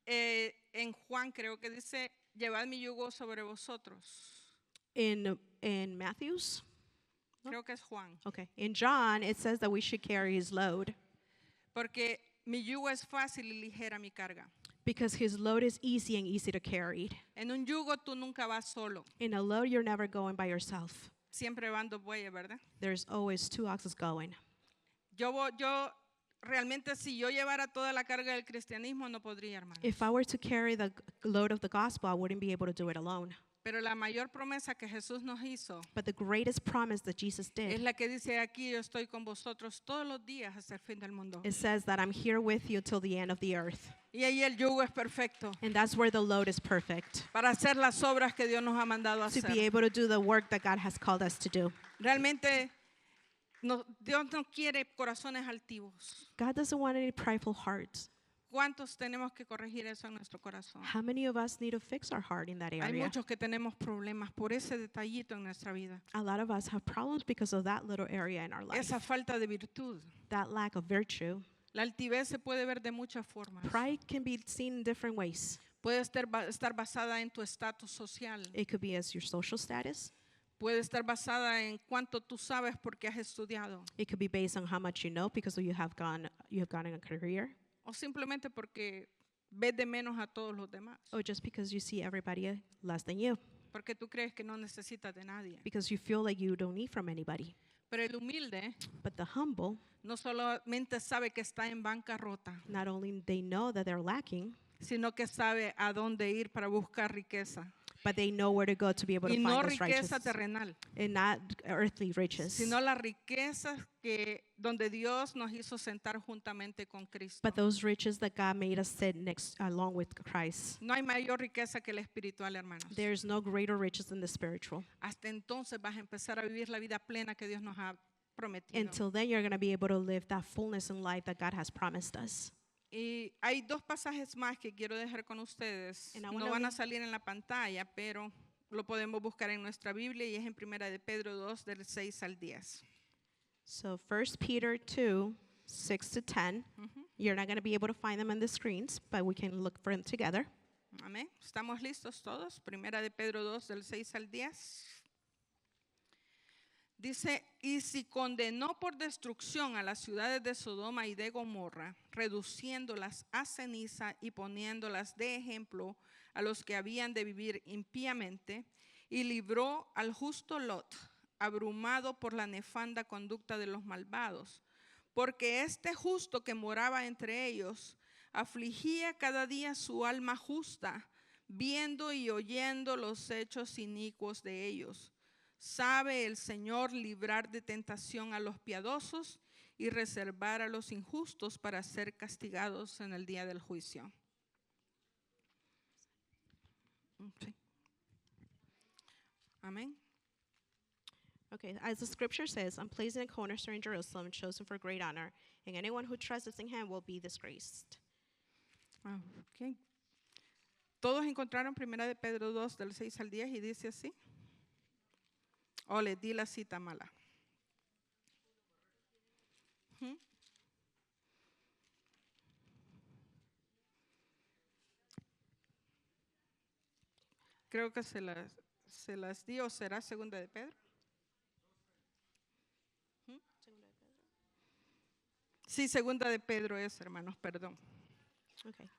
en Juan, creo que dice, llevad mi yugo sobre vosotros. In Matthew's, No. Creo que es Juan. okay. In John, it says that we should carry his load Porque mi yugo es fácil y ligera mi carga. because his load is easy and easy to carry. En un yugo tú nunca vas solo. In a load, you're never going by yourself. Siempre van dos bueyes, ¿verdad? There's always two oxes going. Yo realmente si yo llevara toda la carga del cristianismo no podría, hermano. If I were to carry the load of the gospel, I wouldn't be able to do it alone. Pero la mayor promesa que Jesús nos hizo But the greatest promise that Jesus es did, la que dice aquí, yo estoy con vosotros todos los días hasta el fin del mundo. it says that I'm here with you till the end of the earth. Y ahí el yugo es perfecto And that's where the load is perfect, para hacer las obras que Dios nos ha mandado a to hacer. be able to do the work that God has called us to do. Realmente Dios no quiere corazones altivos. God doesn't want any prideful hearts. ¿Cuántos tenemos que corregir eso en nuestro corazón? How many of us need to fix our heart in that Hay area? muchos que tenemos problemas por ese detallito en nuestra vida. A lot of us have problems because of that little area in our life, Esa falta de virtud. that lack of virtue. La altivez se puede ver de muchas formas. Pride can be seen in different ways. Puede estar basada en tu estatus social. It could be as your social status. Puede estar basada en cuánto tú sabes porque has estudiado. It could be based on how much you know because you have gotten a career, O simplemente porque ves de menos a todos los demás. or just because you see everybody less than you, Porque tú crees que no necesitas de nadie. because you feel like you don't need from anybody. Pero el humilde But the humble, no solamente sabe que está en bancarrota, not only they know that they're lacking, sino que sabe a dónde ir para buscar riqueza. but they know where to go to be able Y to no find this riqueza righteousness, terrenal, and not earthly riches, sino las riquezas que donde Dios nos hizo sentar juntamente con Cristo. but those riches that God made us sit next along with Christ. No hay mayor riqueza que la espiritual, hermanos. There's no greater riches than the spiritual. Hasta entonces vas a empezar a vivir la vida plena que Dios nos ha prometido. Until then, you're going to be able to live that fullness in life that God has promised us. Y hay dos pasajes más que quiero dejar con ustedes. And I No wanna van a read- salir en la pantalla, pero lo podemos buscar en nuestra Biblia y es en Primera de Pedro 2, del 6 al 10. So 1 Peter 2, 6 to 10. You're not going to be able to find them on the screens, but we can look for them together. Amén. ¿Estamos listos todos? Primera de Pedro 2, del 6 al 10. Dice, y si condenó por destrucción a las ciudades de Sodoma y de Gomorra, reduciéndolas a ceniza y poniéndolas de ejemplo a los que habían de vivir impíamente, y libró al justo Lot, abrumado por la nefanda conducta de los malvados, porque este justo que moraba entre ellos afligía cada día su alma justa, viendo y oyendo los hechos inicuos de ellos. Sabe el Señor librar de tentación a los piadosos y reservar a los injustos para ser castigados en el día del juicio. Sí. Amén. Okay, as the scripture says, I'm placing a cornerstone in Jerusalem, chosen for great honor, and anyone who trusts in him will be disgraced. Okay. Todos encontraron Primera de Pedro 2, del 6 al 10, y dice así. O le di la cita mala. Creo que se las di, o será Segunda de Pedro. Sí, Segunda de Pedro es, hermanos, perdón. Okay.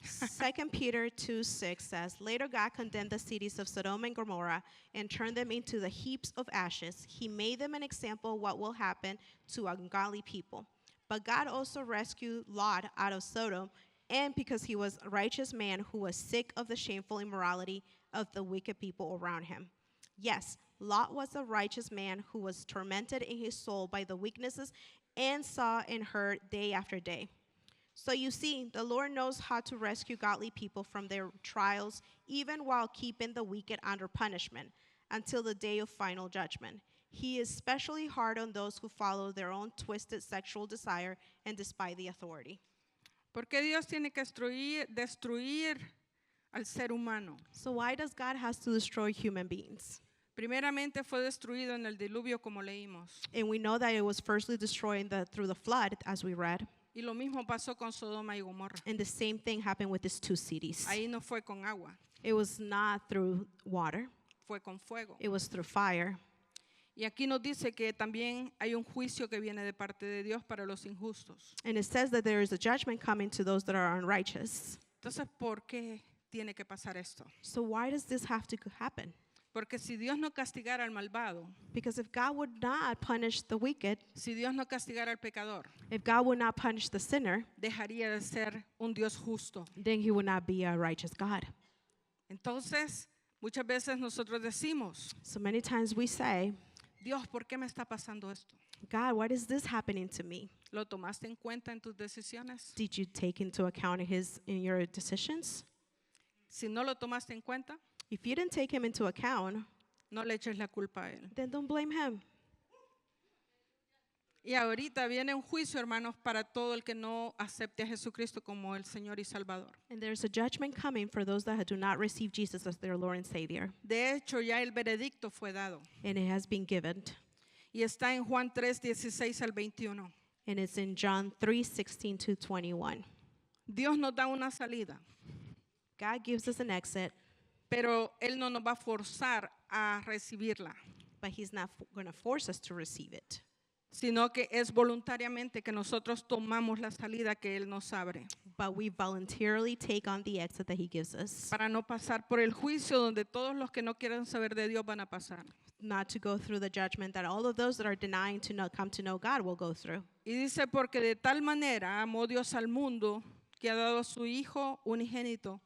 2 Peter 2:6 says, later God condemned the cities of Sodom and Gomorrah and turned them into the heaps of ashes. He made them an example of what will happen to ungodly people. But God also rescued Lot out of Sodom, and because he was a righteous man who was sick of the shameful immorality of the wicked people around him. Yes, Lot was a righteous man who was tormented in his soul by the weaknesses and saw and heard day after day. So you see, the Lord knows how to rescue godly people from their trials, even while keeping the wicked under punishment, until the day of final judgment. He is especially hard on those who follow their own twisted sexual desire and despise the authority. ¿Por qué Dios tiene que destruir al ser humano? So why does God have to destroy human beings? Primeramente fue destruido en el diluvio, como leímos. And we know that it was firstly destroyed through the flood, as we read. Y lo mismo pasó con Sodoma y Gomorra. And the same thing happened with these two cities. Ahí no fue con agua, It was not through water. fue con fuego. It was through fire. Y aquí nos dice que también hay un juicio que viene de parte de Dios para los injustos. And it says that there is a judgment coming to those that are unrighteous. Entonces, ¿por qué tiene que pasar esto? So why does this have to happen? Porque si Dios no castigara al malvado, Because if God would not punish the wicked, si Dios no castigara al pecador, if God would not punish the sinner, dejaría de ser un Dios justo. then he would not be a righteous God. Entonces, muchas veces nosotros decimos, So many times we say, Dios, ¿por qué me está pasando esto? God, why is this happening to me? ¿Lo tomaste en cuenta en tus decisiones? Did you take into account in your decisions? Si no lo tomaste en cuenta, If you didn't take him into account, no le eches la culpa a él. then don't blame him. Y ahorita viene un juicio, hermanos, para todo el que no acepte a Jesucristo como el Señor y Salvador. And there's a judgment coming for those that do not receive Jesus as their Lord and Savior. De hecho, ya el veredicto fue dado. And it has been given. Y está en Juan 3, 16 al 21. And it's in John 3:16 to 21. Dios nos da una salida, God gives us an exit, pero Él no nos va a forzar a recibirla, but he's not going to force us to receive it. sino que es voluntariamente que nosotros tomamos la salida que Él nos abre, But we voluntarily take on the exit that he gives us, para no pasar por el juicio donde todos los que no quieren saber de Dios van a pasar. not to go through the judgment that all of those that are denying to come to know God will go through. Y dice, porque de tal manera amó Dios al mundo que ha dado a su Hijo unigénito,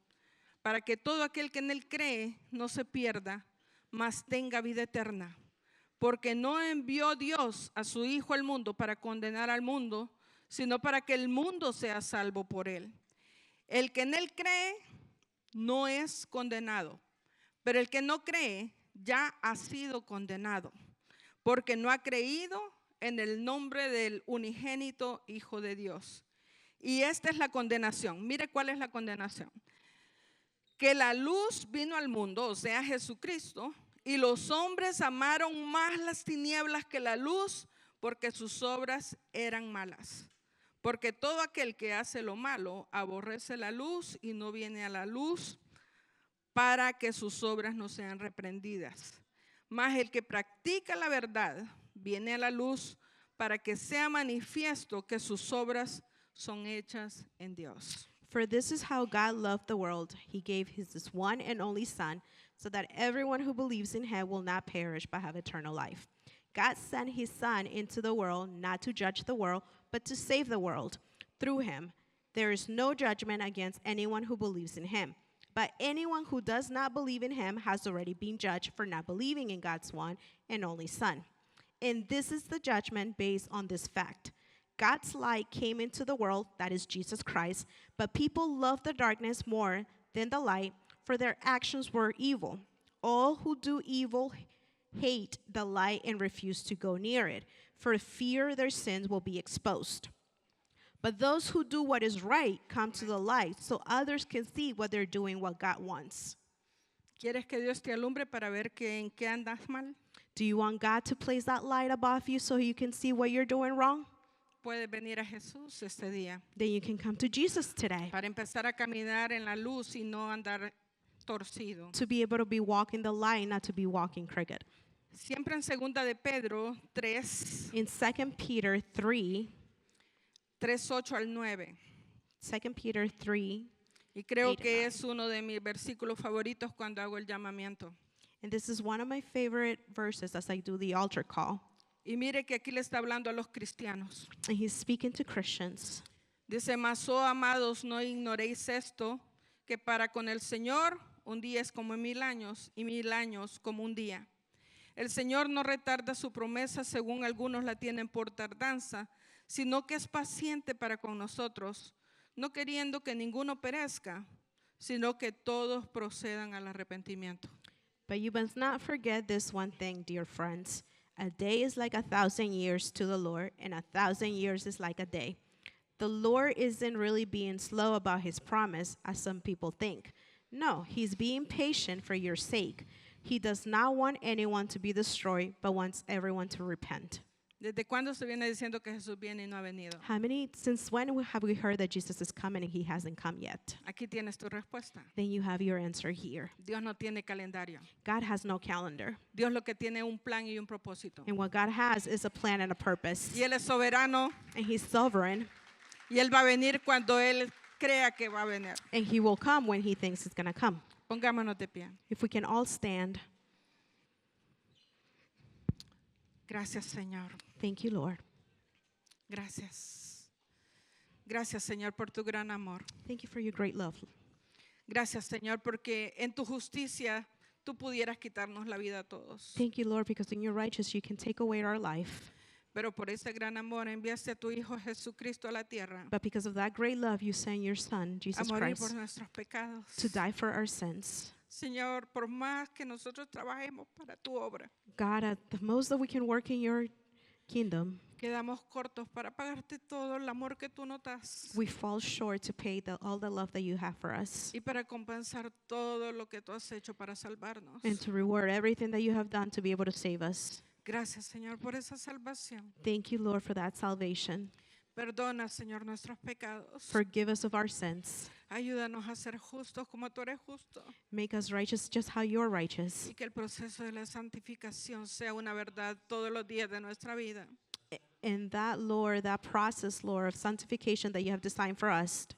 para que todo aquel que en Él cree no se pierda, mas tenga vida eterna. Porque no envió Dios a su Hijo al mundo para condenar al mundo, sino para que el mundo sea salvo por Él. El que en Él cree no es condenado, pero el que no cree ya ha sido condenado, porque no ha creído en el nombre del unigénito Hijo de Dios. Y esta es la condenación. Mire cuál es la condenación. Que la luz vino al mundo, o sea, Jesucristo, y los hombres amaron más las tinieblas que la luz, porque sus obras eran malas. Porque todo aquel que hace lo malo aborrece la luz y no viene a la luz para que sus obras no sean reprendidas. Mas el que practica la verdad viene a la luz para que sea manifiesto que sus obras son hechas en Dios. For this is how God loved the world. He gave his one and only Son, so that everyone who believes in him will not perish but have eternal life. God sent his Son into the world not to judge the world, but to save the world. Through him, there is no judgment against anyone who believes in him. But anyone who does not believe in him has already been judged for not believing in God's one and only Son. And this is the judgment based on this fact. God's light came into the world, that is Jesus Christ, but people loved the darkness more than the light, for their actions were evil. All who do evil hate the light and refuse to go near it, for fear their sins will be exposed. But those who do what is right come to the light, so others can see what they're doing, what God wants. ¿Quieres que Dios te alumbre para ver en qué andas mal? Do you want God to place that light above you so you can see what you're doing wrong? Puedes venir a Jesús este día Then you can come to Jesus today para empezar a caminar en la luz y no andar torcido. to be able to be walking the light, not to be walking crooked. Siempre en segunda de Pedro 3, In 2 Peter 3, 8 al 9. 2 Peter 3, Y creo 8 que and es uno de mis versículos favoritos cuando hago el llamamiento. and this is one of my favorite verses as I do the altar call. Y mire que aquí le está hablando a los cristianos. And he's speaking to Christians. Dice, mas, oh amados, no ignoréis esto, que para con el Señor un día es como 1000 años y 1000 años como un día. El Señor no retarda su promesa según algunos la tienen por tardanza, sino que es paciente para con nosotros, no queriendo que ninguno perezca, sino que todos procedan al arrepentimiento. But you must not forget this one thing, dear friends. A day is like 1,000 years to the Lord, and 1,000 years is like a day. The Lord isn't really being slow about his promise, as some people think. No, he's being patient for your sake. He does not want anyone to be destroyed, but wants everyone to repent. ¿Desde cuándo se viene diciendo que Jesús viene y no ha venido? Since when have we heard that Jesus is coming and he hasn't come yet? Aquí tienes tu respuesta. Then you have your answer here. Dios no tiene calendario. God has no calendar. Dios lo que tiene es un plan y un propósito. And what God has is a plan and a purpose. Y Él es soberano And he's sovereign. y Él va a venir cuando Él crea que va a venir. And he will come when he thinks it's going to come. Pongámonos de pie. If we can all stand. Gracias, Señor. Thank you, Lord. Gracias. Gracias, Señor, por tu gran amor. Thank you for your great love. Gracias, Señor, porque en tu justicia tú pudieras quitarnos la vida a todos. Thank you, Lord, because in your righteousness you can take away our life. Pero por ese gran amor enviaste a tu Hijo Jesucristo a la tierra But because of that great love, you sent your Son, a Jesus morir por Christ, nuestros pecados. to die for our sins. Señor, por más que nosotros trabajemos para tu obra, God, at the most that we can work in your kingdom, quedamos cortos para pagarte todo el amor que tú nos das we fall short to pay all the love that you have for us y para compensar todo lo que tú has hecho para salvarnos. and to reward everything that you have done to be able to save us. Gracias, Señor, por esa salvación. Thank you, Lord, for that salvation. Perdona, Señor, nuestros pecados. Forgive us of our sins. Ayúdanos a ser justos como tú eres justo. Make us righteous just how you're righteous. Y que el proceso de la santificación sea una verdad todos los días de nuestra vida. And that, Lord, that process, Lord, of sanctification that you have designed for us.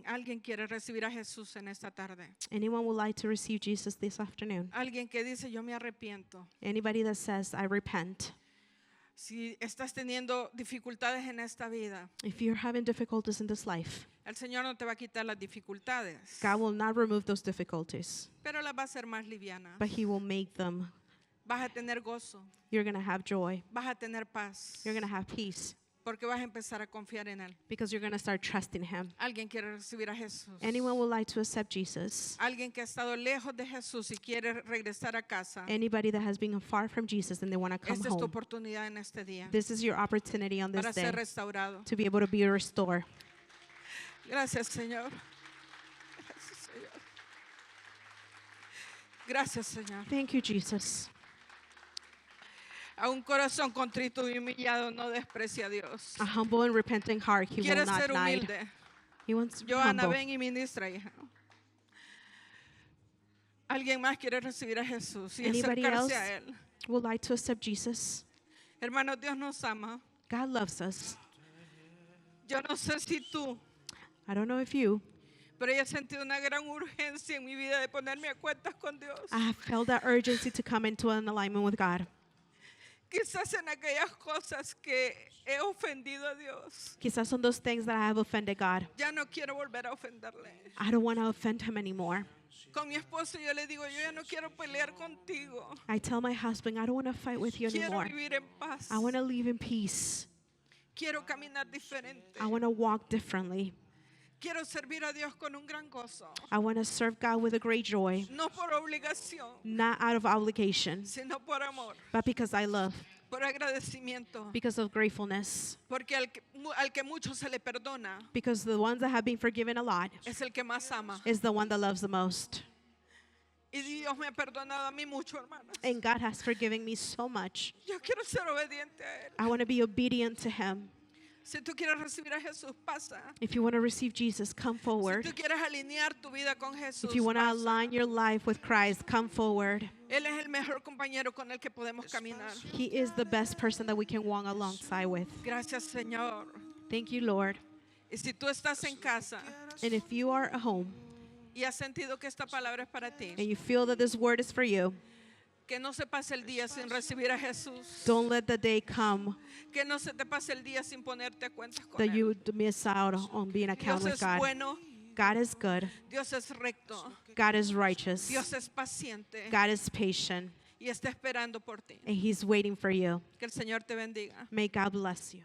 Alguien quiere recibir a Jesús en esta tarde. Anyone would like to receive Jesus this afternoon? Alguien que dice, yo me arrepiento. Anybody that says, I repent. Si estás teniendo dificultades en esta vida, If you're having difficulties in this life, el Señor no te va a quitar las dificultades, God will not remove those difficulties, pero las va a hacer más livianas. but He will make them. Vas a tener gozo, You're going to have joy. vas a tener paz, You're going to have peace porque vas a empezar a confiar en Él. because you're going to start trusting Him. Alguien quiere recibir a Jesús. Anyone would like to accept Jesus? Alguien que ha estado lejos de Jesús y quiere regresar a casa. Anybody that has been far from Jesus and they want to come Esta es tu home? oportunidad en este día This is your opportunity on this para day ser restaurado. to be able to be restored. Gracias, Señor. Gracias, Señor. Gracias, Señor. Thank you, Jesus. A un corazón contrito y humillado no desprecia a Dios. A humble and repentant heart he will ¿Quieres not ser deny. humilde? He wants to be Johanna, humble. ven y ministra, hija. ¿Alguien más quiere recibir a Jesús y Anybody acercarse else a Él? would like to accept Jesus? Hermanos, Dios nos ama. God loves us. Yo no sé si tú, I don't know if you, pero yo he sentido una gran urgencia en mi vida de ponerme a cuentas con Dios. I have felt that urgency to come into an alignment with God. Quizás en aquellas cosas que he ofendido a Dios. Quizás on those things that I have offended God. Ya no quiero volver a ofenderle. I don't want to offend him anymore. Con mi esposo yo le digo, yo ya no quiero pelear contigo. I tell my husband, I don't want to fight with you Quiero anymore. vivir en paz. I want to live in peace. Quiero caminar diferente. I want to walk differently. Quiero servir a Dios con un gran gozo. I want to serve God with a great joy, No por obligación, not out of obligation, sino por amor, but because I love, por agradecimiento. because of gratefulness. Porque al que mucho se le perdona Because the ones that have been forgiven a lot es el que más ama. is the one that loves the most. Y Dios me ha perdonado a mí mucho, hermanas. And God has forgiven me so much. Yo quiero ser obediente a Él. I want to be obedient to Him. Si tú quieres recibir a Jesús, pasa. If you want to receive Jesus, come Si forward. tú quieres alinear tu vida con Jesús, If you want to pasa. align your life with Christ, come forward. Él es el mejor compañero con el que podemos caminar. He is the best person that we can walk alongside with. Gracias, Señor. Thank you, Lord. Y si tú estás en casa And if you are at home y has sentido que esta palabra es para ti, and you feel that this word is for you, que no se pase el día sin recibir a Jesús. don't let the day come Que no se te pase el día sin ponerte a cuentas con that Él. you miss out on being Dios accountable with es God. bueno, God is good. Dios es recto, God is righteous. Dios es paciente God is patient. y está esperando por ti. And He's waiting for you. Que el Señor te bendiga. May God bless you.